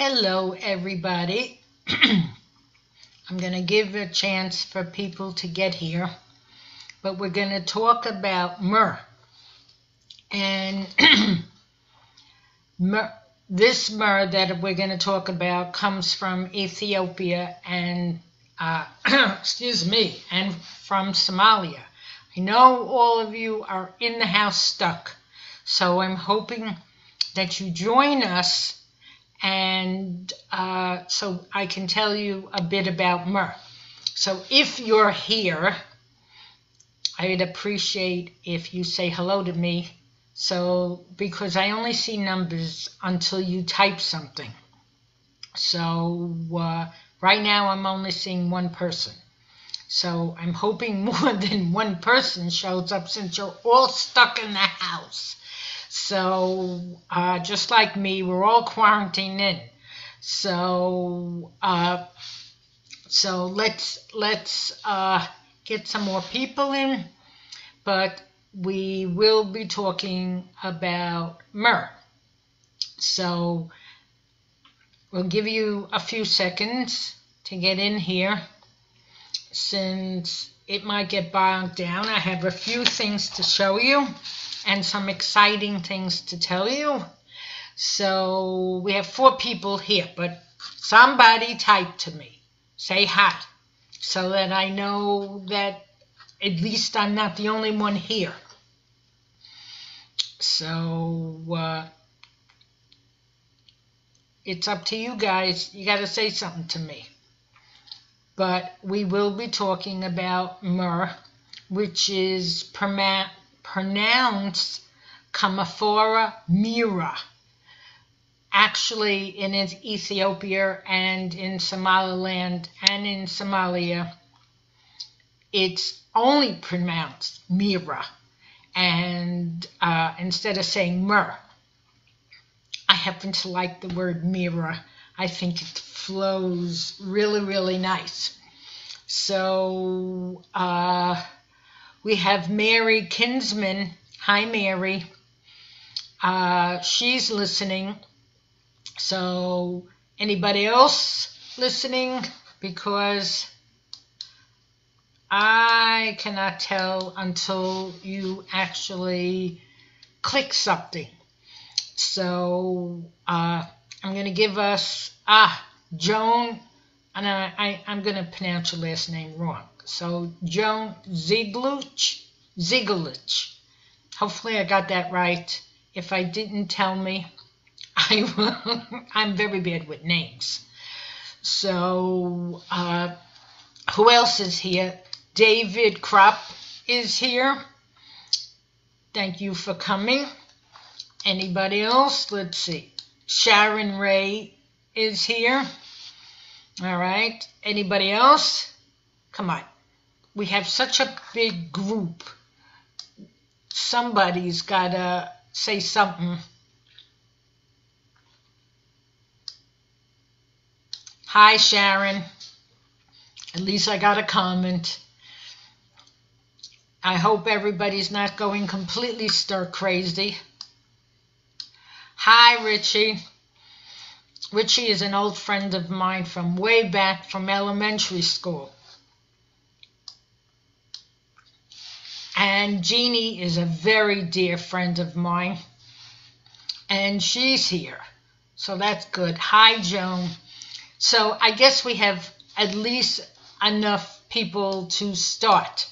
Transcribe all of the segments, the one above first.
Hello, everybody. I'm going to give a chance for people to get here, but we're going to talk about myrrh. And this myrrh that we're going to talk about comes from Ethiopia and, excuse me, and from Somalia. I know all of you are in the house stuck, so I'm hoping that you join us and so I can tell you a bit about myrrh. So if you're here, I'd appreciate if you say hello to me. So because I only see numbers until you type something. So right now I'm only seeing one person. So I'm hoping more than one person shows up since you're all stuck in the house. So just like me, we're all quarantined in. So let's get some more people in. But we will be talking about myrrh. So we'll give you a few seconds to get in here. Since it might get bogged down, I have a few things to show you and some exciting things to tell you. So we have 4 people here, but somebody type to me. Say hi, so that I know that at least I'm not the only one here. So it's up to you guys. You got to say something to me. But we will be talking about myrrh, which is pronounced Myrrh-Commiphora. Actually, in Ethiopia and in Somaliland and in Somalia, it's only pronounced myrrha. And instead of saying myrrh, I happen to like the word myrrha. I think it flows really, really nice. So we have Mary Kinsman. Hi, Mary. She's listening. So anybody else listening? Because I cannot tell until you actually click something. So I'm going to give us Joan, and I'm going to pronounce your last name wrong. So Joan Zieglich. Hopefully I got that right. If I didn't, tell me. I'm very bad with names. So who else is here? David Kropp is here. Thank you for coming. Anybody else? Let's see. Sharon Ray is here. All right. Anybody else? Come on. We have such a big group. Somebody's got to say something. Hi, Sharon. At least I got a comment. I hope everybody's not going completely stir crazy. Hi, Richie. Richie is an old friend of mine from way back from elementary school. And Jeannie is a very dear friend of mine. And she's here. So that's good. Hi, Joan. So I guess we have at least enough people to start.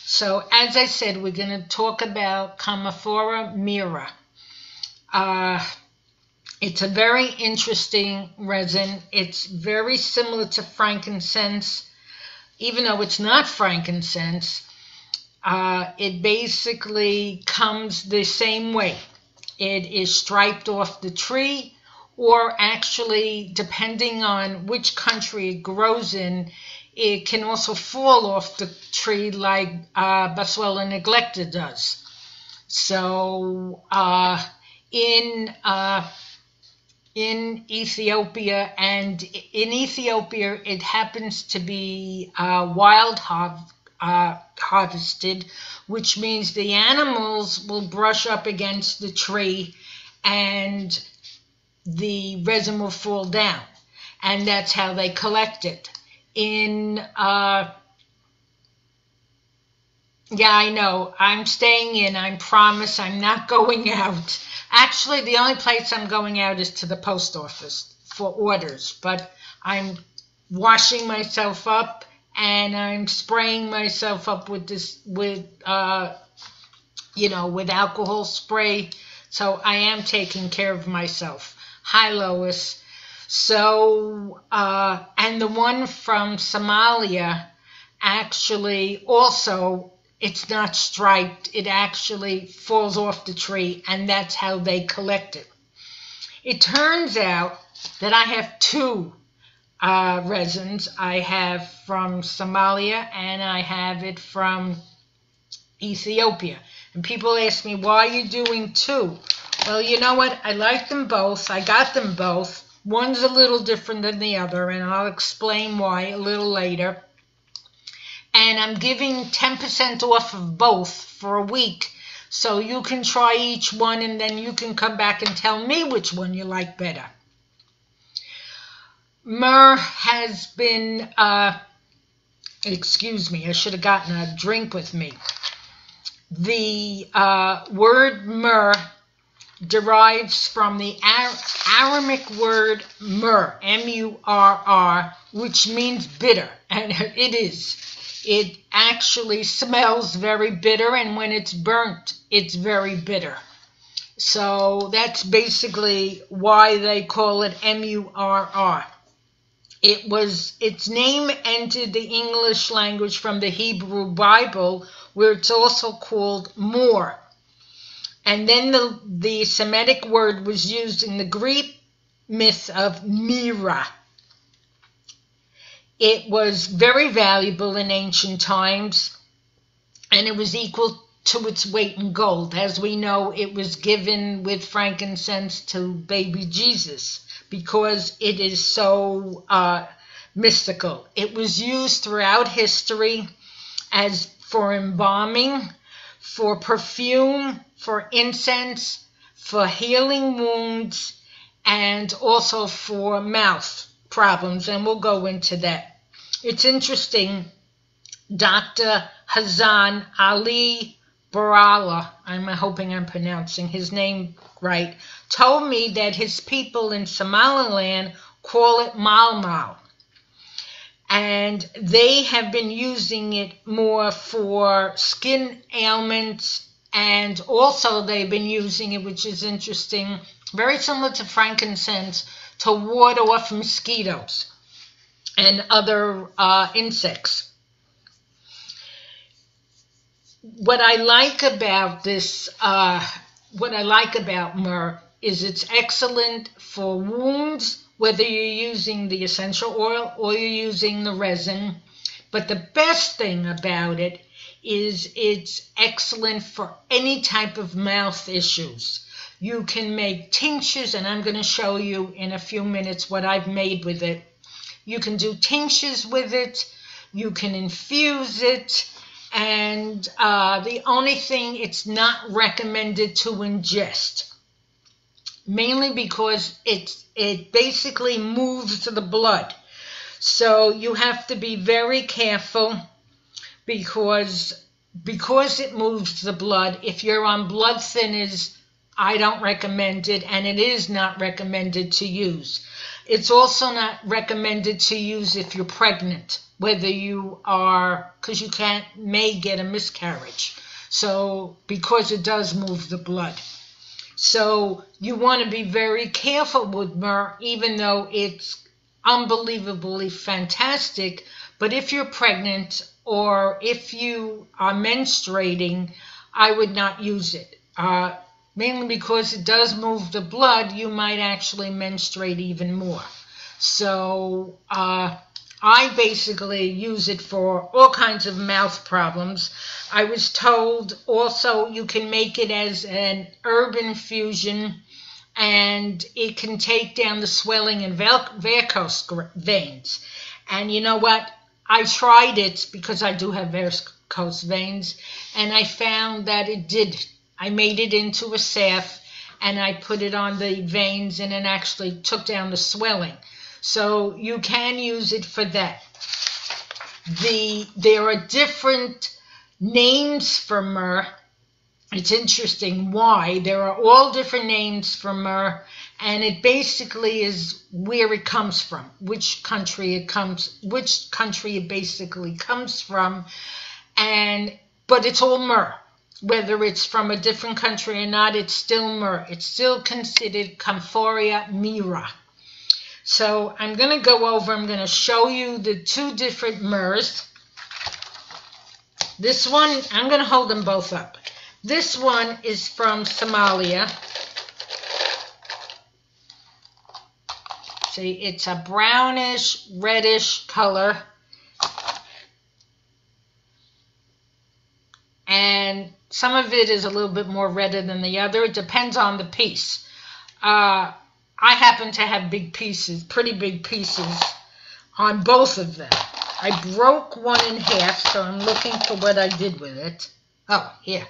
So as I said, we're going to talk about Commiphora myrrha. It's a very interesting resin. It's very similar to frankincense, even though it's not frankincense. It basically comes the same way. It is striped off the tree, or actually, depending on which country it grows in, it can also fall off the tree like Boswellia neglecta does. So in Ethiopia, and in Ethiopia it happens to be wild harvested, which means the animals will brush up against the tree and the resin will fall down. And that's how they collect it. Yeah, I know. I'm staying in. I promise I'm not going out. Actually, the only place I'm going out is to the post office for orders. But I'm washing myself up and I'm spraying myself up with alcohol spray. So I am taking care of myself. Hi, Lois. So, and the one from Somalia, actually also, it's not striped. It actually falls off the tree, and that's how they collect it. It turns out that I have two resins. I have from Somalia, and I have it from Ethiopia. And people ask me, why are you doing two? Well, you know what? I like them both. I got them both. One's a little different than the other, and I'll explain why a little later. And I'm giving 10% off of both for a week. So you can try each one, and then you can come back and tell me which one you like better. Myrrh has been, excuse me, I should have gotten a drink with me. The word myrrh derives from the Aramaic word myrrh, M-U-R-R, which means bitter, and it is. It actually smells very bitter, and when it's burnt, it's very bitter. So that's basically why they call it M-U-R-R. Its name entered the English language from the Hebrew Bible, where it's also called more. And then the Semitic word was used in the Greek myth of myrrha. It was very valuable in ancient times, and it was equal to its weight in gold. As we know, it was given with frankincense to baby Jesus because it is so mystical. It was used throughout history as for embalming, for perfume, for incense, for healing wounds, and also for mouth problems, and we'll go into that. It's interesting, Dr. Hassan Ali Barala, I'm hoping I'm pronouncing his name right, told me that his people in Somaliland call it mal. And they have been using it more for skin ailments, and also they've been using it, which is interesting, very similar to frankincense, to ward off mosquitoes and other insects. What I like about myrrh is it's excellent for wounds, whether you're using the essential oil or you're using the resin. But the best thing about it is it's excellent for any type of mouth issues. You can make tinctures, and I'm going to show you in a few minutes what I've made with it. You can do tinctures with it. You can infuse it. And the only thing, it's not recommended to ingest. Mainly because it basically moves the blood. So you have to be very careful because it moves the blood. If you're on blood thinners, I don't recommend it, and it is not recommended to use. It's also not recommended to use if you're pregnant, whether you are, because you may get a miscarriage. So, because it does move the blood. So, you want to be very careful with myrrh, even though it's unbelievably fantastic. But if you're pregnant or if you are menstruating, I would not use it. Mainly because it does move the blood, you might actually menstruate even more. So I basically use it for all kinds of mouth problems. I was told also you can make it as an herb infusion, and it can take down the swelling in varicose veins. And you know what? I tried it because I do have varicose veins, and I found that it did. I made it into a salve, and I put it on the veins, and it actually took down the swelling. So you can use it for that. There are different names for myrrh. It's interesting why. There are all different names for myrrh, and it basically is where it comes from, which country it basically comes from, but it's all myrrh. Whether it's from a different country or not, it's still myrrh. It's still considered Commiphora myrrha. So I'm going to go over, I'm going to show you the two different myrrhs. This one, I'm going to hold them both up. This one is from Somalia. See, it's a brownish, reddish color. And some of it is a little bit more redder than the other. It depends on the piece. I happen to have big pieces, pretty big pieces on both of them. I broke one in half, so I'm looking for what I did with it. Oh, here.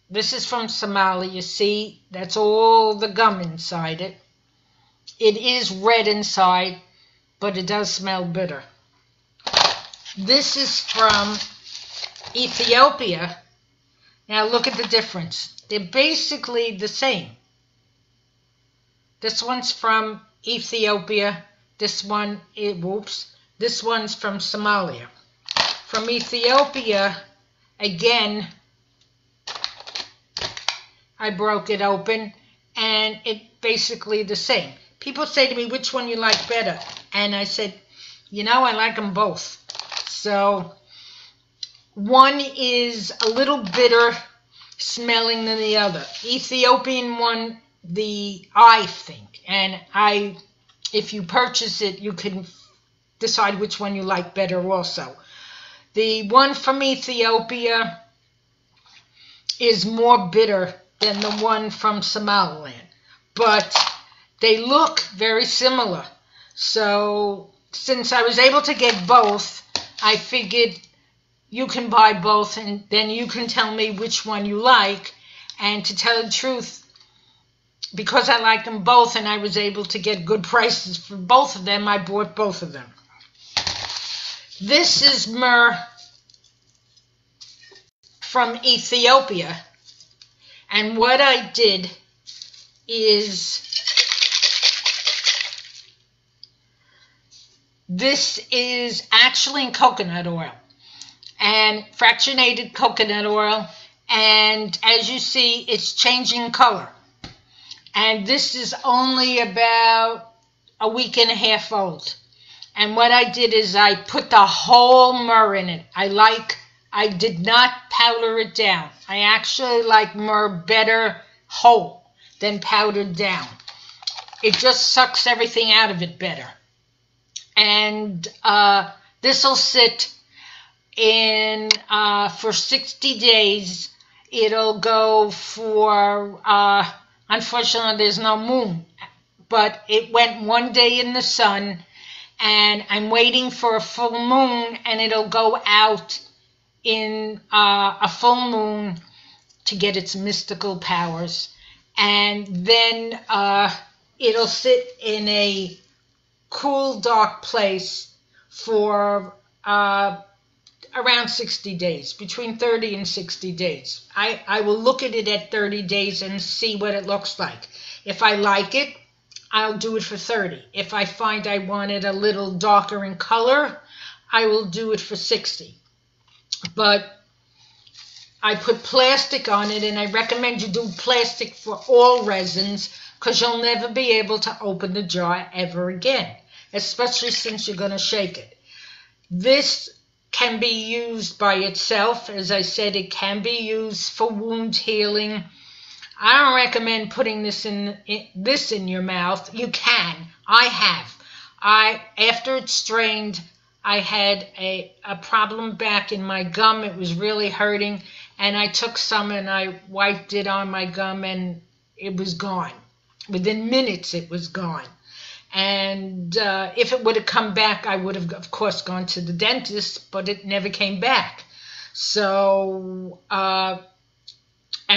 This is from Somalia. You see, that's all the gum inside it. It is red inside, but it does smell bitter. This is from Ethiopia. Now look at the difference. They're basically the same. This one's from Ethiopia. This one, this one's from Somalia. From Ethiopia, again, I broke it open, and it's basically the same. People say to me, which one you like better? And I said, you know, I like them both. So one is a little bitter smelling than the other. Ethiopian one, I think, and if you purchase it, you can decide which one you like better also. The one from Ethiopia is more bitter than the one from Somaliland, but they look very similar. So since I was able to get both, I figured you can buy both, and then you can tell me which one you like. And to tell the truth, because I like them both and I was able to get good prices for both of them, I bought both of them. This is myrrh from Ethiopia. And what I did is, this is actually in coconut oil, and fractionated coconut oil, and as you see, it's changing color. And this is only about a week and a half old. And what I did is I put the whole myrrh in it. I did not powder it down. I actually like myrrh better whole than powdered down. It just sucks everything out of it better. And this will sit in for 60 days. It'll go for, unfortunately, there's no moon, but it went one day in the sun, and I'm waiting for a full moon, and it'll go out in a full moon to get its mystical powers. And then it'll sit in a cool, dark place for around 60 days, between 30 and 60 days. I will look at it at 30 days and see what it looks like. If I like it, I'll do it for 30. If I find I want it a little darker in color, I will do it for 60. But I put plastic on it, and I recommend you do plastic for all resins, because you'll never be able to open the jar ever again, especially since you're going to shake it. This can be used by itself. As I said, it can be used for wound healing. I don't recommend putting this in your mouth. You can. I have. After it's strained, I had a problem back in my gum. It was really hurting, and I took some and I wiped it on my gum, and it was gone. Within minutes, it was gone. And if it would have come back, I would have, of course, gone to the dentist, but it never came back. So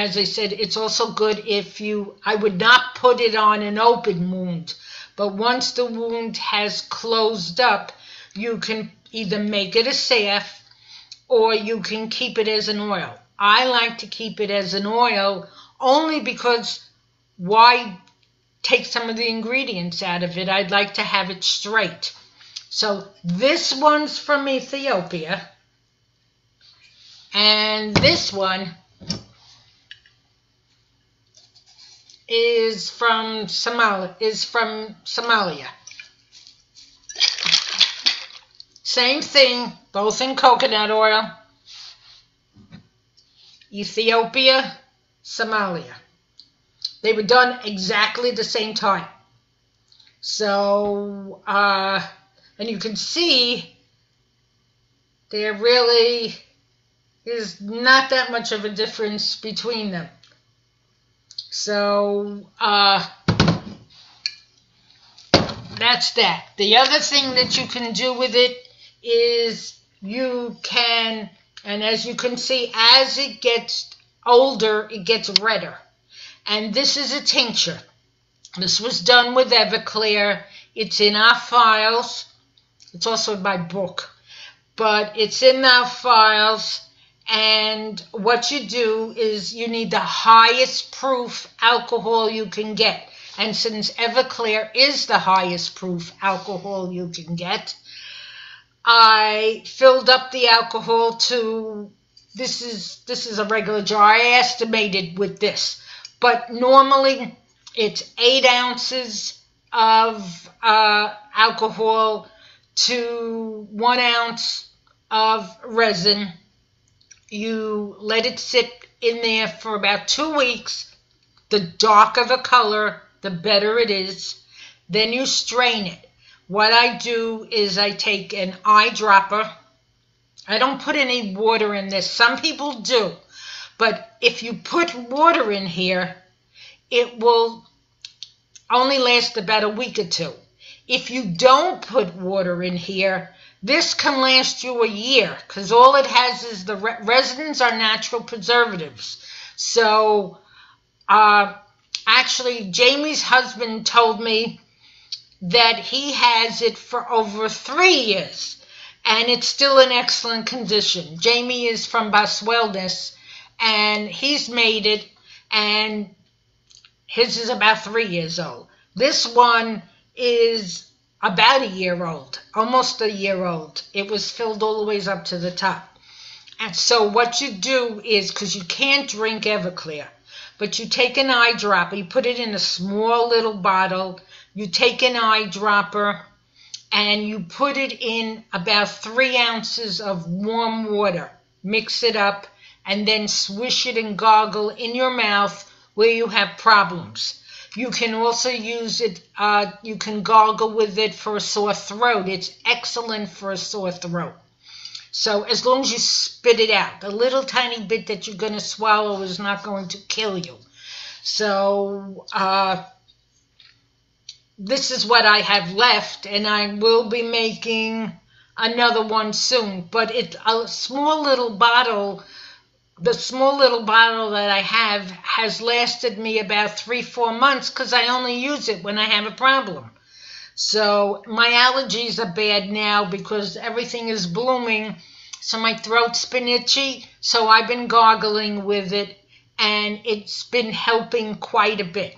as I said, it's also good if I would not put it on an open wound, but once the wound has closed up, you can either make it a salve or you can keep it as an oil. I like to keep it as an oil only because why take some of the ingredients out of it? I'd like to have it straight. So this one's from Ethiopia, and this one is from Somalia. Same thing, both in coconut oil. Ethiopia, Somalia. They were done exactly the same time. So, and you can see there really is not that much of a difference between them. So, that's that. The other thing that you can do with it is you can, and as you can see, as it gets older, it gets redder. And this is a tincture. This was done with Everclear. It's in our files. It's also in my book. But it's in our files. And what you do is you need the highest proof alcohol you can get. And since Everclear is the highest proof alcohol you can get, I filled up the alcohol to, this is a regular jar. I estimated with this. But normally it's 8 ounces of alcohol to 1 ounce of resin. You let it sit in there for about 2 weeks. The darker the color, the better it is. Then you strain it. What I do is I take an eyedropper. I don't put any water in this. Some people do. But if you put water in here, it will only last about a week or 2. If you don't put water in here, this can last you a year because all it has is the resins are natural preservatives. So actually, Jamie's husband told me that he has it for over 3 years and it's still in excellent condition. Jamie is from Bas Wellness and he's made it, and his is about 3 years old. This one is about a year old, almost a year old. It was filled all the way up to the top. And so what you do is, because you can't drink Everclear, but you take an eyedropper, you put it in a small little bottle, you take an eyedropper, and you put it in about 3 ounces of warm water. Mix it up, and then swish it and gargle in your mouth where you have problems. You can also use it, you can gargle with it for a sore throat. It's excellent for a sore throat. So as long as you spit it out, a little tiny bit that you're going to swallow is not going to kill you. So this is what I have left, and I will be making another one soon. But it's a small little bottle. The small little bottle that I have has lasted me about 3-4 months because I only use it when I have a problem. So my allergies are bad now because everything is blooming, so my throat's been itchy, so I've been gargling with it, and it's been helping quite a bit.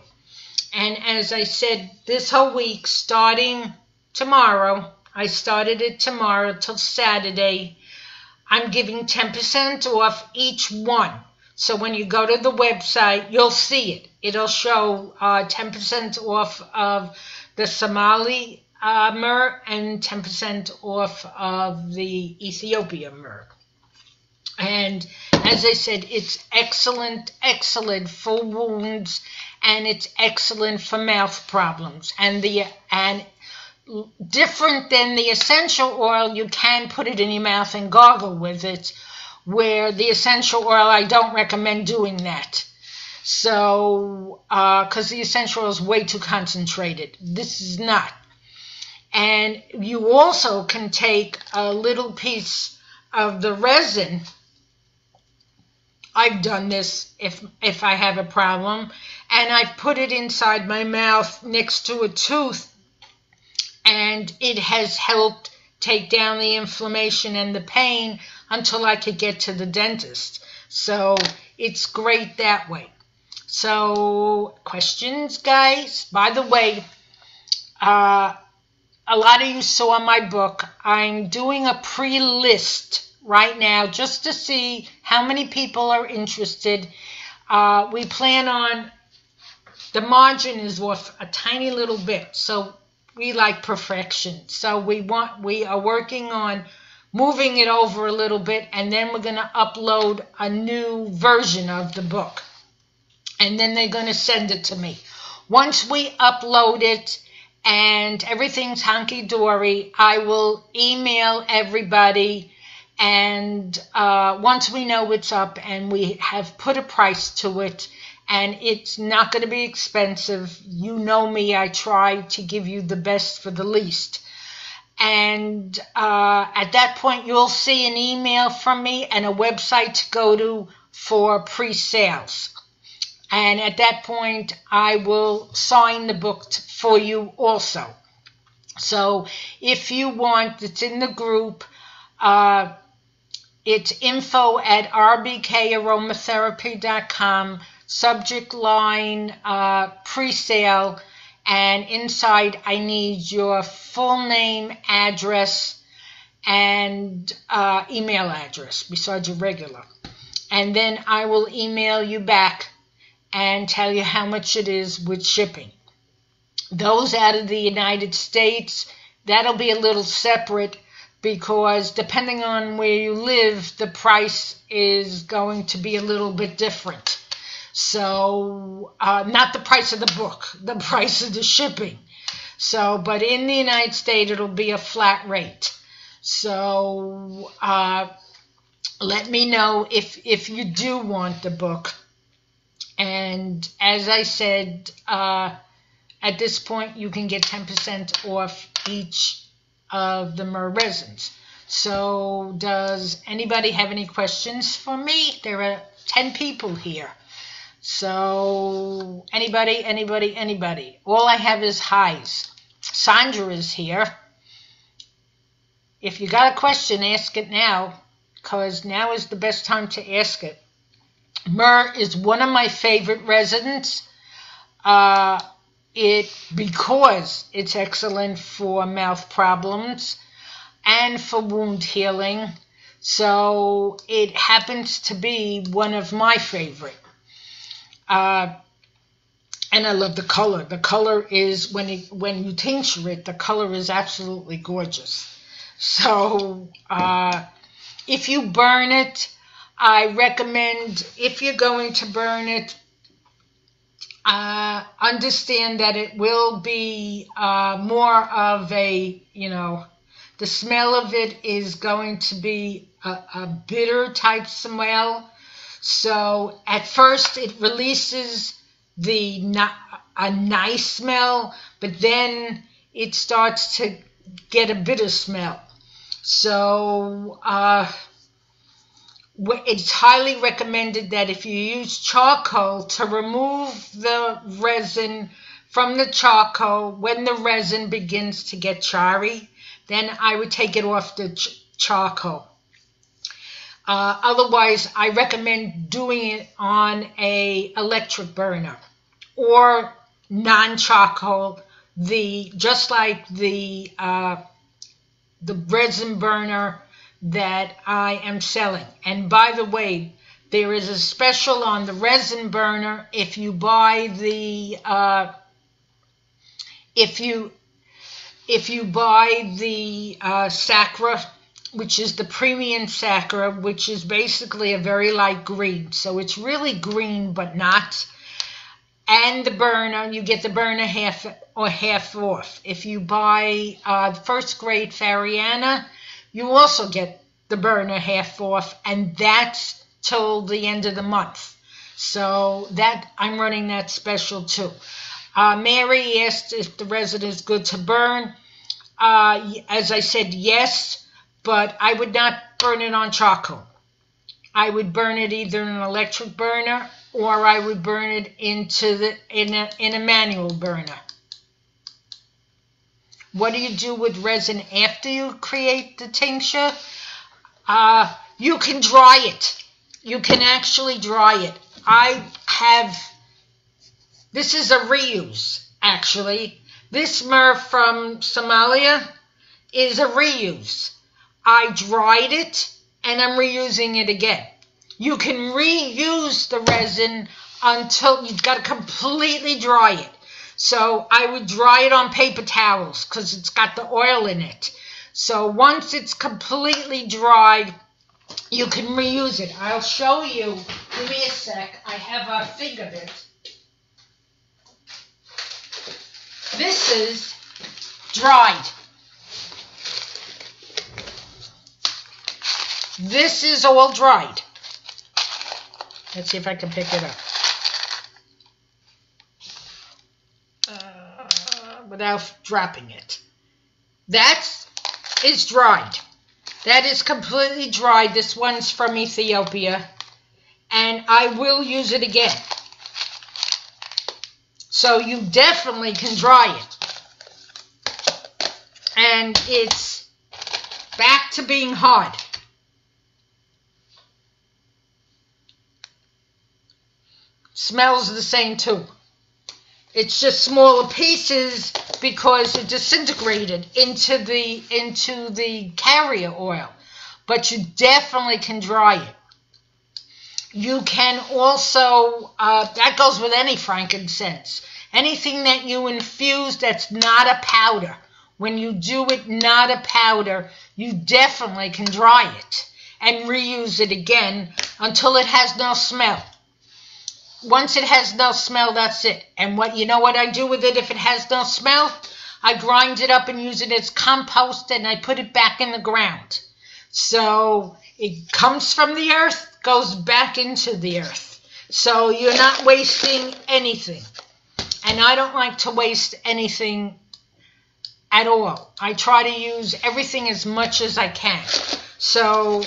And as I said, this whole week, starting tomorrow, I started it tomorrow till Saturday, I'm giving 10% off each one. So when you go to the website, you'll see it. It'll show 10% off of the Somali myrrh and 10% off of the Ethiopia myrrh. And as I said, it's excellent, excellent for wounds, and it's excellent for mouth problems. And different than the essential oil, you can put it in your mouth and gargle with it, where the essential oil, I don't recommend doing that. So, because the essential oil is way too concentrated. This is not. And you also can take a little piece of the resin I've done this if I have a problem, and I've put it inside my mouth next to a tooth, and it has helped take down the inflammation and the pain until I could get to the dentist. So it's great that way. So questions, guys? By the way, a lot of you saw my book. I'm doing a pre-list right now just to see how many people are interested. We plan on, the margin is off a tiny little bit, so we like perfection. So we are working on moving it over a little bit, and then we're going to upload a new version of the book. And then they're going to send it to me. Once we upload it and everything's hunky-dory, I will email everybody. And once we know it's up and we have put a price to it, and it's not going to be expensive, you know me, I try to give you the best for the least. And at that point, you'll see an email from me and a website to go to for pre-sales. And at that point, I will sign the book for you also. So if you want, it's in the group. It's info@rbkaromatherapy.com, subject line pre-sale, and inside I need your full name, address, and email address besides your regular. And then I will email you back and tell you how much it is with shipping. Those out of the United States, that'll be a little separate, because depending on where you live, the price is going to be a little bit different. So, not the price of the book, the price of the shipping. So, but in the United States, it'll be a flat rate. So, let me know if you do want the book. And as I said, at this point, you can get 10% off each of the Myrrh resins. So does anybody have any questions for me? There are 10 people here. So anybody. All I have is highs. Sandra is here. If you got a question, ask it now, because now is the best time to ask it. Myrrh is one of my favorite resins. Because it's excellent for mouth problems and for wound healing. So it happens to be one of my favorite. And I love the color. The color is, when you tincture it, the color is absolutely gorgeous. So if you burn it, I recommend, if you're going to burn it, understand that it will be more of a, the smell of it is going to be a bitter type smell. So at first it releases a nice smell, but then it starts to get a bitter smell. So it's highly recommended that if you use charcoal to remove the resin from the charcoal, when the resin begins to get charry, then I would take it off the charcoal. Otherwise, I recommend doing it on a electric burner or non-charcoal, just like the resin burner that I am selling. And by the way, there is a special on the resin burner. If you buy the Sacra, which is the premium Sacra, which is basically a very light green, so it's really green but not. And the burner, you get the burner half off. If you buy first grade Fariana, you also get the burner half off, and that's till the end of the month. So that I'm running that special too. Mary asked if the resin is good to burn. As I said, yes, but I would not burn it on charcoal. I would burn it either in an electric burner or I would burn it in a manual burner. What do you do with resin after you create the tincture? You can dry it. You can actually dry it. This is a reuse, actually. This myrrh from Somalia is a reuse. I dried it, and I'm reusing it again. You can reuse the resin until you've got to completely dry it. So I would dry it on paper towels because it's got the oil in it. So once it's completely dried, you can reuse it. I'll show you. Give me a sec. I have a thing of it. This is dried. This is all dried. Let's see if I can pick it up. Without dropping it. That is dried. That is completely dried. This one's from Ethiopia. And I will use it again. So you definitely can dry it. And it's back to being hard. Smells the same too. It's just smaller pieces because it disintegrated into the carrier oil. But you definitely can dry it. You can also, that goes with any frankincense. Anything that you infuse that's not a powder. When you do it not a powder, you definitely can dry it and reuse it again until it has no smell. Once it has no smell, that's it. And you know what I do with it if it has no smell? I grind it up and use it as compost, and I put it back in the ground. So it comes from the earth, goes back into the earth. So you're not wasting anything. And I don't like to waste anything at all. I try to use everything as much as I can. So,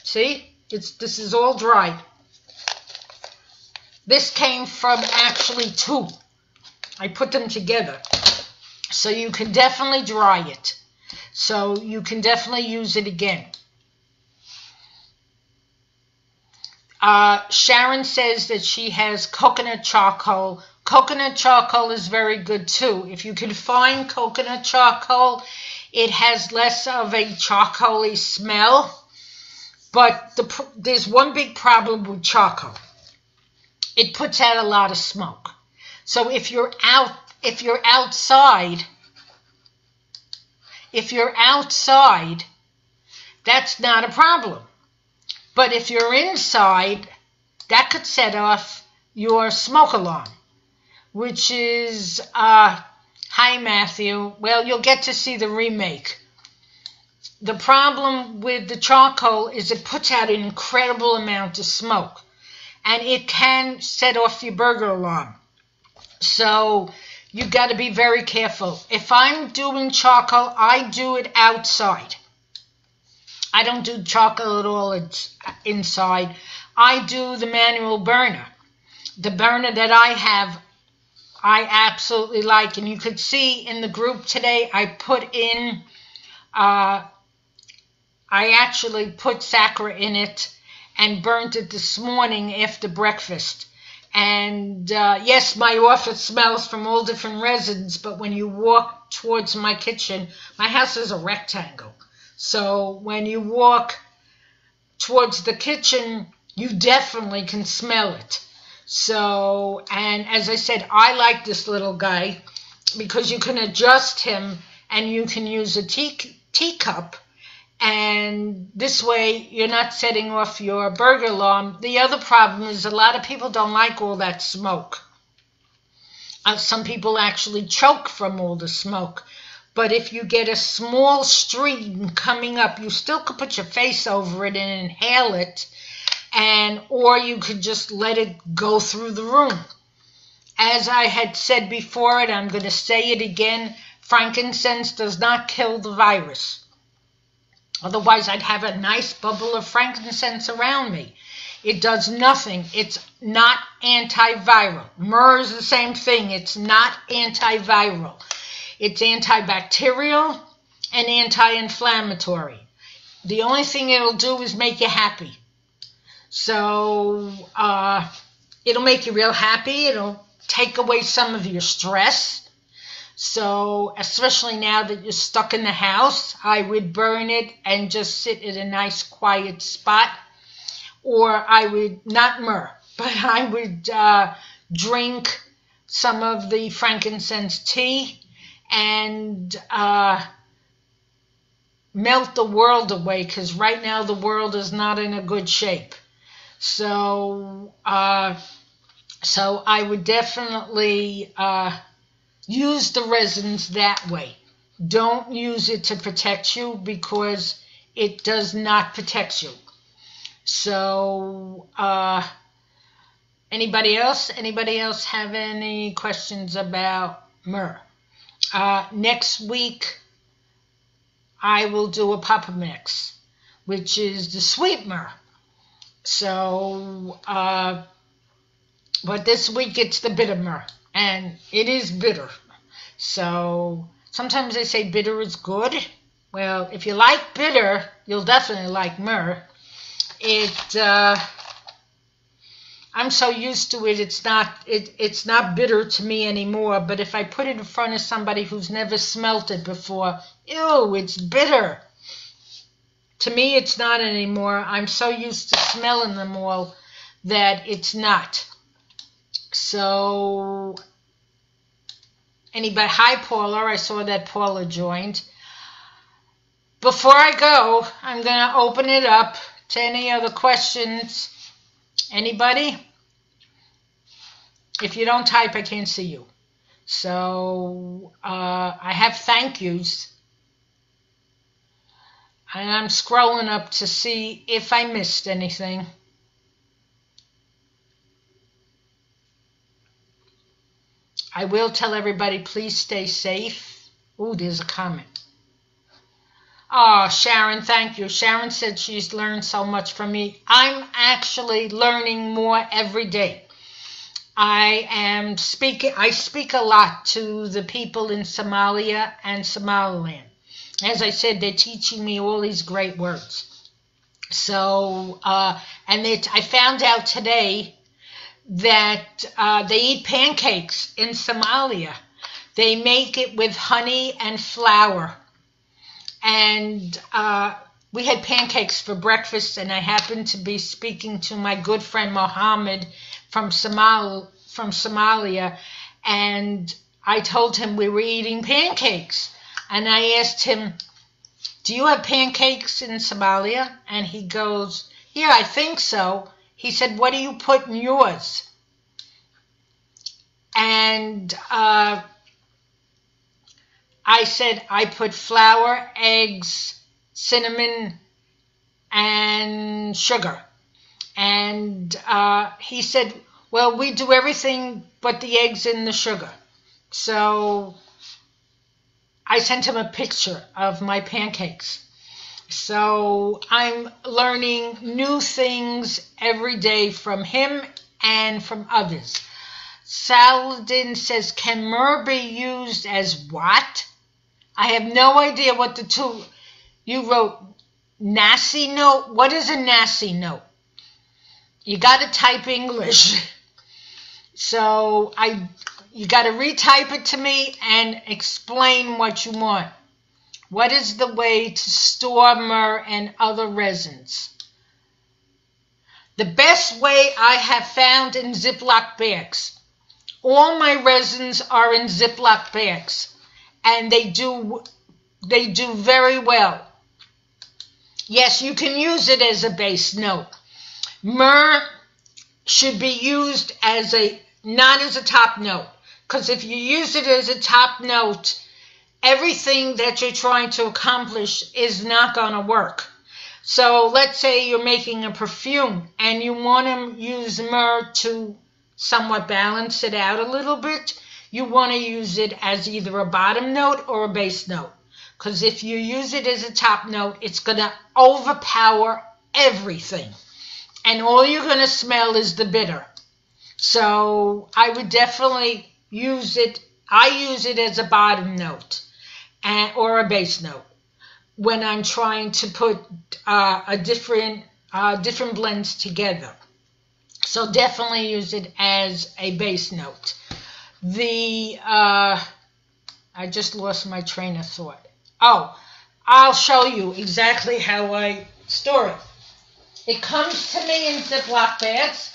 see? This is all dried. This came from actually 2. I put them together. So you can definitely dry it. So you can definitely use it again. Sharon says that she has coconut charcoal. Coconut charcoal is very good too. If you can find coconut charcoal, it has less of a charcoaly smell. But there's one big problem with charcoal. It puts out a lot of smoke. So if you're outside, that's not a problem. But if you're inside, that could set off your smoke alarm, which is, hi Matthew, well, you'll get to see the remake. The problem with the charcoal is it puts out an incredible amount of smoke. And it can set off your burglar alarm. So you got to be very careful. If I'm doing charcoal, I do it outside. I don't do charcoal at all inside. I do the manual burner. The burner that I have, I absolutely like. And you could see in the group today, I put in, I actually put saccharin in it and burnt it this morning after breakfast. And yes, my office smells from all different resins, but when you walk towards my kitchen, my house is a rectangle. So when you walk towards the kitchen, you definitely can smell it. So, and as I said, I like this little guy because you can adjust him and you can use a teacup. And this way, you're not setting off your burglar alarm. The other problem is a lot of people don't like all that smoke. Some people actually choke from all the smoke. But if you get a small stream coming up, you still could put your face over it and inhale it. Or you could just let it go through the room. As I had said before, and I'm going to say it again, frankincense does not kill the virus. Otherwise, I'd have a nice bubble of frankincense around me. It does nothing. It's not antiviral. Myrrh is the same thing. It's not antiviral. It's antibacterial and anti-inflammatory. The only thing it'll do is make you happy. So it'll make you real happy. It'll take away some of your stress. So especially now that you're stuck in the house, I would burn it and just sit in a nice quiet spot. Or I would, not myrrh, but I would drink some of the frankincense tea and melt the world away, because right now the world is not in a good shape. So I would definitely use the resins that way. Don't use it to protect you, because it does not protect you. So anybody else have any questions about myrrh? Next week I will do a papa mix, which is the sweet myrrh. So but this week it's the bitter myrrh, and it is bitter. So sometimes they say bitter is good. Well, if you like bitter, you'll definitely like myrrh. I'm so used to it, it's not bitter to me anymore. But if I put it in front of somebody who's never smelt it before, ew, it's bitter. To me, it's not anymore. I'm so used to smelling them all that it's not. So, anybody? Hi, Paula. I saw that Paula joined. Before I go, I'm going to open it up to any other questions. Anybody? If you don't type, I can't see you. So I have thank yous. And I'm scrolling up to see if I missed anything. I will tell everybody, please stay safe. Ooh, there's a comment. Oh, Sharon, thank you. Sharon said she's learned so much from me. I'm actually learning more every day. I speak a lot to the people in Somalia and Somaliland. As I said, they're teaching me all these great words. So, I found out today that they eat pancakes in Somalia. They make it with honey and flour. And we had pancakes for breakfast, and I happened to be speaking to my good friend Mohammed from Somalia, and I told him we were eating pancakes. And I asked him, do you have pancakes in Somalia? And he goes, yeah, I think so. He said, what do you put in yours? And I said, I put flour, eggs, cinnamon, and sugar. And he said, well, we do everything but the eggs and the sugar. So I sent him a picture of my pancakes. So I'm learning new things every day from him and from others. Saladin says, can myrrh be used as what? I have no idea what the two... You wrote nasi note. What is a nasi note? You got to type English. So you got to retype it to me and explain what you want. What is the way to store myrrh and other resins? The best way I have found in Ziploc bags. All my resins are in Ziploc bags, and they do very well. Yes, you can use it as a base note. Myrrh should be used as not as a top note, because if you use it as a top note, everything that you're trying to accomplish is not going to work. So let's say you're making a perfume and you want to use myrrh to somewhat balance it out a little bit. You want to use it as either a bottom note or a base note, because if you use it as a top note, it's going to overpower everything. And all you're going to smell is the bitter. So I would definitely use it. I use it as a bottom note or a base note when I'm trying to put different blends together. So definitely use it as a base note. I just lost my train of thought. Oh, I'll show you exactly how I store it. It comes to me in Ziploc bags.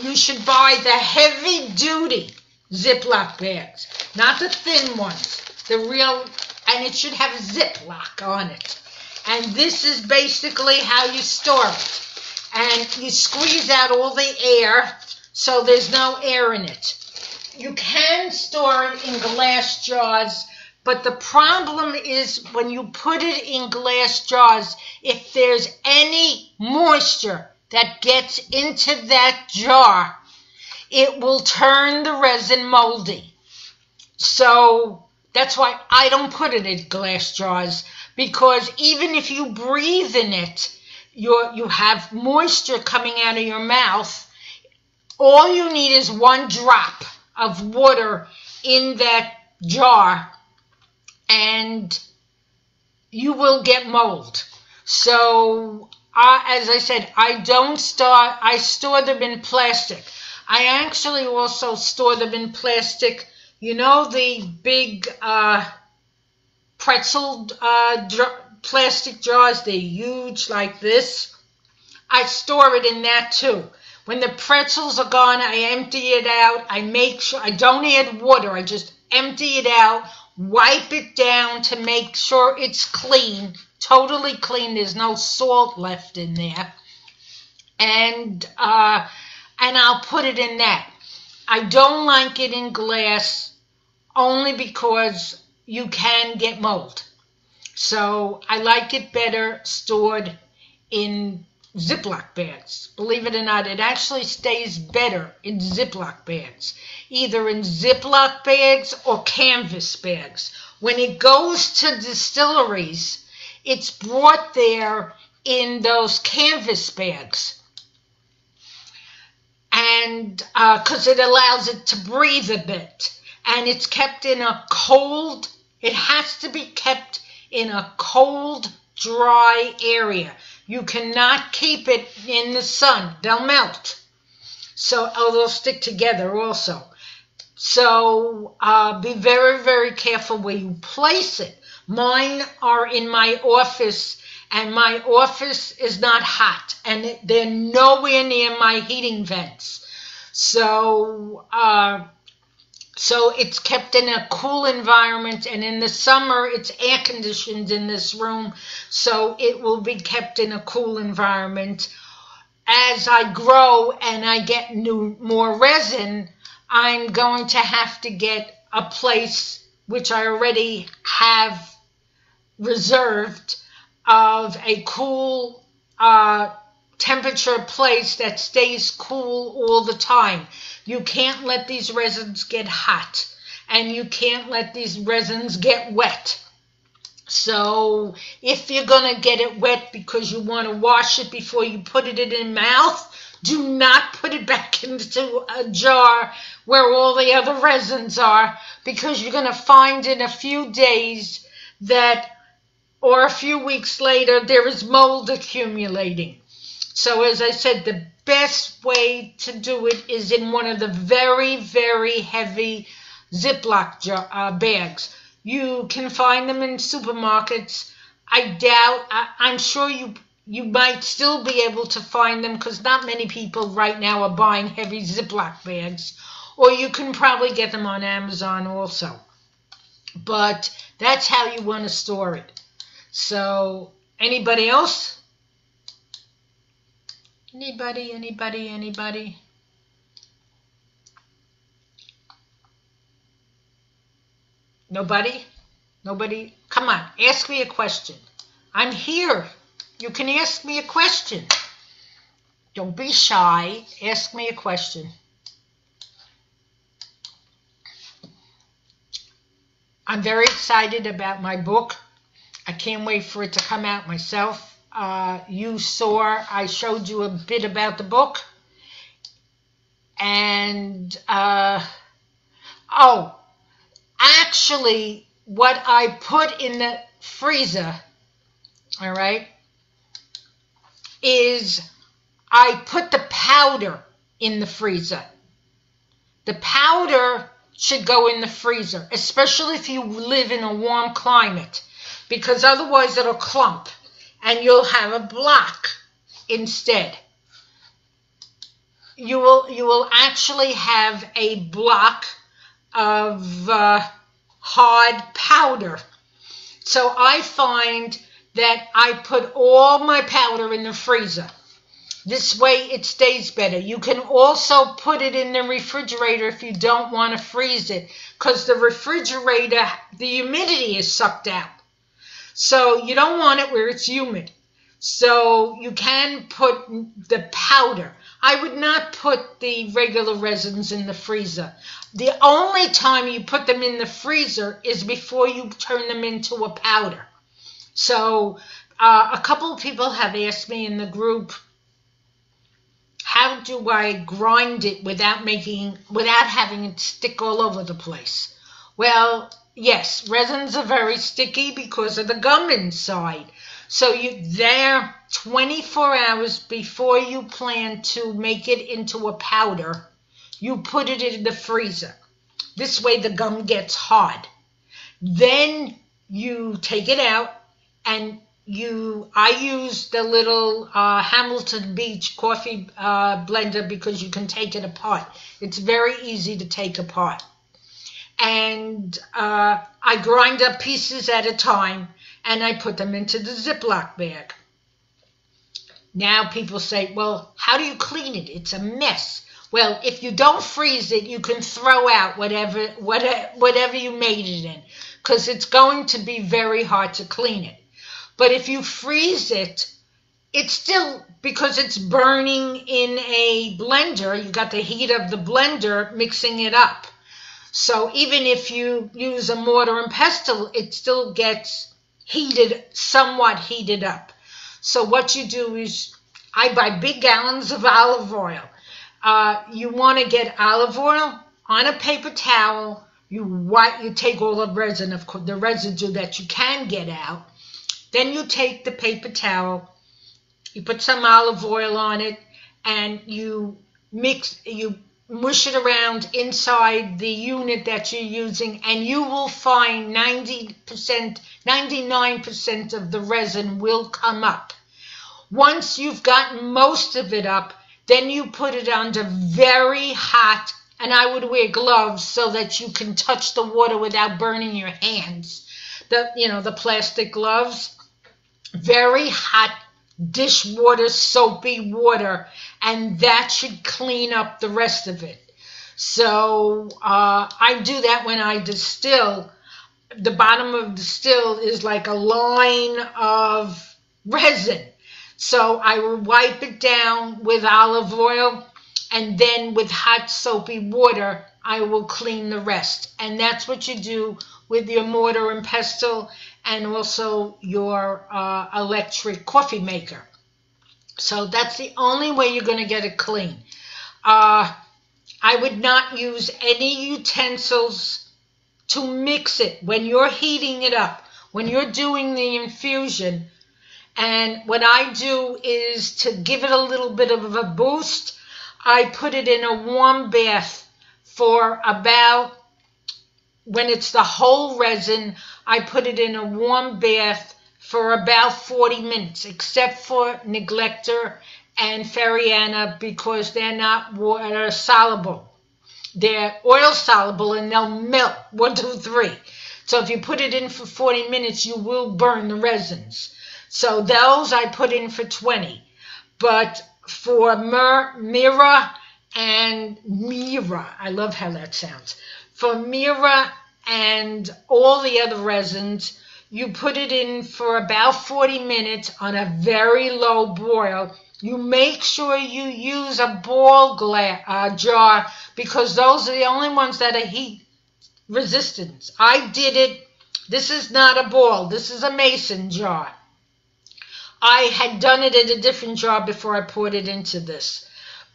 You should buy the heavy-duty Ziploc bags, not the thin ones. The real, and it should have Ziploc on it. And this is basically how you store it. And you squeeze out all the air, so there's no air in it. You can store it in glass jars, but the problem is when you put it in glass jars, if there's any moisture that gets into that jar, it will turn the resin moldy. So that's why I don't put it in glass jars, because even if you breathe in it, you have moisture coming out of your mouth. All you need is one drop of water in that jar, and you will get mold. So, as I said, I store them in plastic. I actually also store them in plastic. You know the big pretzel plastic jars? They're huge like this. I store it in that too. When the pretzels are gone, I empty it out. I make sure I don't add water. I just empty it out, wipe it down to make sure it's clean, totally clean. There's no salt left in there. And I'll put it in that. I don't like it in glass only because you can get mold. So I like it better stored in Ziploc bags. Believe it or not, it actually stays better in Ziploc bags. Either in Ziploc bags or canvas bags. When it goes to distilleries, it's brought there in those canvas bags. And because it allows it to breathe a bit. And it's kept in a cold, it has to be kept in a cold, dry area. You cannot keep it in the sun. They'll melt. So, they'll stick together also. So, be very, very careful where you place it. Mine are in my office, and my office is not hot, and they're nowhere near my heating vents. So it's kept in a cool environment, and in the summer it's air conditioned in this room, so it will be kept in a cool environment. As I grow and I get more resin, I'm going to have to get a place, which I already have reserved, of a cool temperature place that stays cool all the time. You can't let these resins get hot, and you can't let these resins get wet. So if you're going to get it wet because you want to wash it before you put it in your mouth, do not put it back into a jar where all the other resins are, because you're going to find in a few days that, or a few weeks later, there is mold accumulating. So as I said, the best way to do it is in one of the very, very heavy Ziploc bags. You can find them in supermarkets. I'm sure you might still be able to find them, because not many people right now are buying heavy Ziploc bags. Or you can probably get them on Amazon also. But that's how you want to store it. So, anybody else? Anybody? Nobody? Come on, ask me a question. I'm here. You can ask me a question. Don't be shy. Ask me a question. I'm very excited about my book. I can't wait for it to come out myself. You saw, I showed you a bit about the book. And, oh, actually, what I put in the freezer, all right, is I put the powder in the freezer. The powder should go in the freezer, especially if you live in a warm climate, because otherwise it'll clump and you'll have a block instead. You will actually have a block of hard powder. So I find that I put all my powder in the freezer. This way it stays better. You can also put it in the refrigerator if you don't want to freeze it, because the refrigerator, the humidity is sucked out. So you don't want it where it's humid. So you can put the powder. I would not put the regular resins in the freezer. The only time you put them in the freezer is before you turn them into a powder. So a couple of people have asked me in the group, how do I grind it without having it stick all over the place? Well, yes, resins are very sticky because of the gum inside. So they're 24 hours before you plan to make it into a powder, you put it in the freezer. This way the gum gets hard. Then you take it out and I use the little Hamilton Beach coffee blender because you can take it apart. It's very easy to take apart. And I grind up pieces at a time and I put them into the Ziploc bag. Now people say, well, how do you clean it? It's a mess. Well, if you don't freeze it, you can throw out whatever you made it in, because it's going to be very hard to clean it. But if you freeze it, it's still, because it's burning in a blender, you got the heat of the blender mixing it up. So even if you use a mortar and pestle, it still gets somewhat heated up. So what you do is, I buy big gallons of olive oil. You want to get olive oil on a paper towel. You take all the resin, of course, the residue that you can get out. Then you take the paper towel, you put some olive oil on it, and you mush it around inside the unit that you're using, and you will find 99% of the resin will come up. Once you've gotten most of it up, then you put it under very hot, and I would wear gloves so that you can touch the water without burning your hands. The plastic gloves, very hot dishwater, soapy water, and that should clean up the rest of it. So I do that when I distill. The bottom of the still is like a line of resin. So I will wipe it down with olive oil, and then with hot soapy water, I will clean the rest. And that's what you do with your mortar and pestle and also your electric coffee maker. So that's the only way you're going to get it clean. I would not use any utensils to mix it when you're heating it up, when you're doing the infusion. And what I do is, to give it a little bit of a boost, I put it in a warm bath for about, when it's the whole resin, I put it in a warm bath for about 40 minutes, except for Neglector and Feriana, because they're not water soluble. They're oil soluble and they'll melt, 1, 2, 3. So if you put it in for 40 minutes, you will burn the resins. So those I put in for 20. But for Myrrha and Myrrha, I love how that sounds. For Myrrha and all the other resins, you put it in for about 40 minutes on a very low boil. You make sure you use a ball jar, because those are the only ones that are resistance. I did it. This is not a ball. This is a mason jar. I had done it in a different jar before I poured it into this.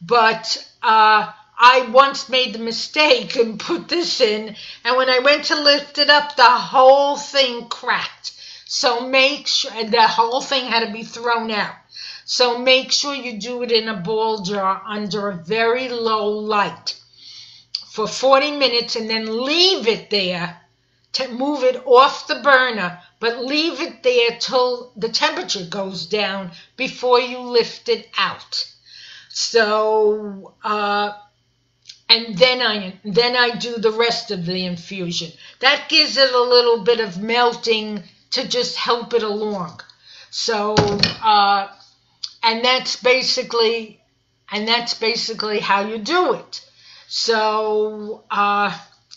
But I once made the mistake and put this in, and when I went to lift it up, the whole thing cracked. So make sure, the whole thing had to be thrown out. So make sure you do it in a ball jar under a very low light for 40 minutes, and then leave it there to move it off the burner, but leave it there till the temperature goes down before you lift it out. So, and then I do the rest of the infusion. That gives it a little bit of melting to just help it along. So, and that's basically how you do it. So,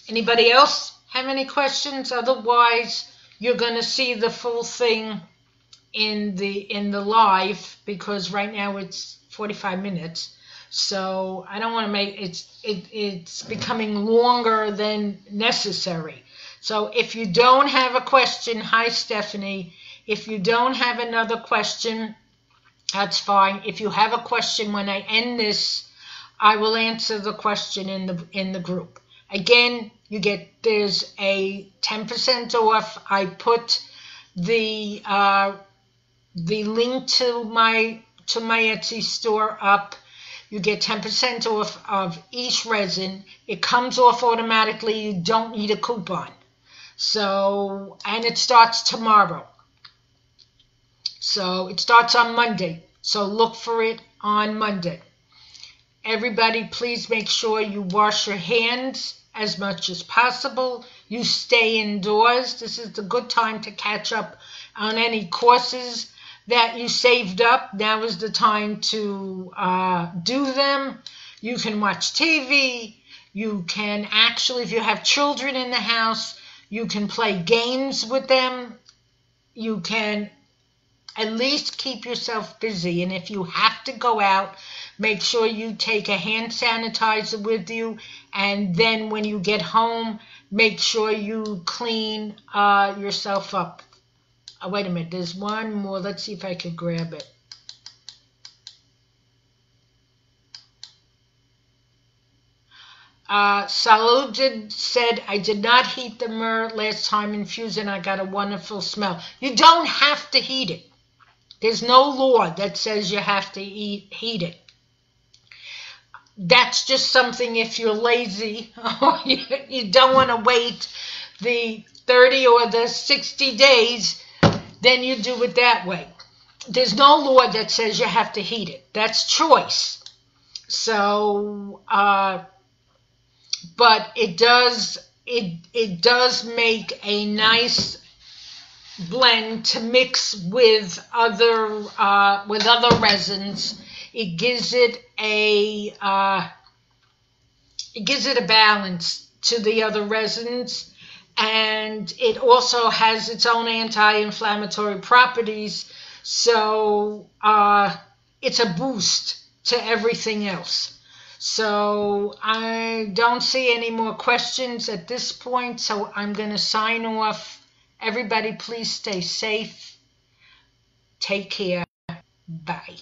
anybody else have any questions? Otherwise, you're going to see the full thing in the live, because right now it's 45 minutes. So I don't want to make it's becoming longer than necessary. So if you don't have a question, hi Stephanie. If you don't have another question, that's fine. If you have a question when I end this, I will answer the question in the group. Again, there's a 10% off. I put the link to my Etsy store up. You get 10% off of each resin. It comes off automatically. You don't need a coupon. So, and it starts tomorrow. So it starts on Monday. So look for it on Monday. Everybody, please make sure you wash your hands as much as possible. You stay indoors. This is the good time to catch up on any courses that you saved up. Now is the time to do them. You can watch TV. You can actually, if you have children in the house, you can play games with them. You can at least keep yourself busy. And if you have to go out, make sure you take a hand sanitizer with you. And then when you get home, make sure you clean yourself up. Oh, wait a minute, there's one more. Let's see if I can grab it. Salud said, I did not heat the myrrh last time infusing. I got a wonderful smell. You don't have to heat it. There's no law that says you have to heat it. That's just something if you're lazy or you don't want to wait the 30 or the 60 days, then you do it that way. There's no law that says you have to heat it. That's choice. So, but it does make a nice blend to mix with other resins. It gives it a balance to the other resins, and it also has its own anti-inflammatory properties. So it's a boost to everything else. So I don't see any more questions at this point, so I'm going to sign off. Everybody, please stay safe. Take care. Bye.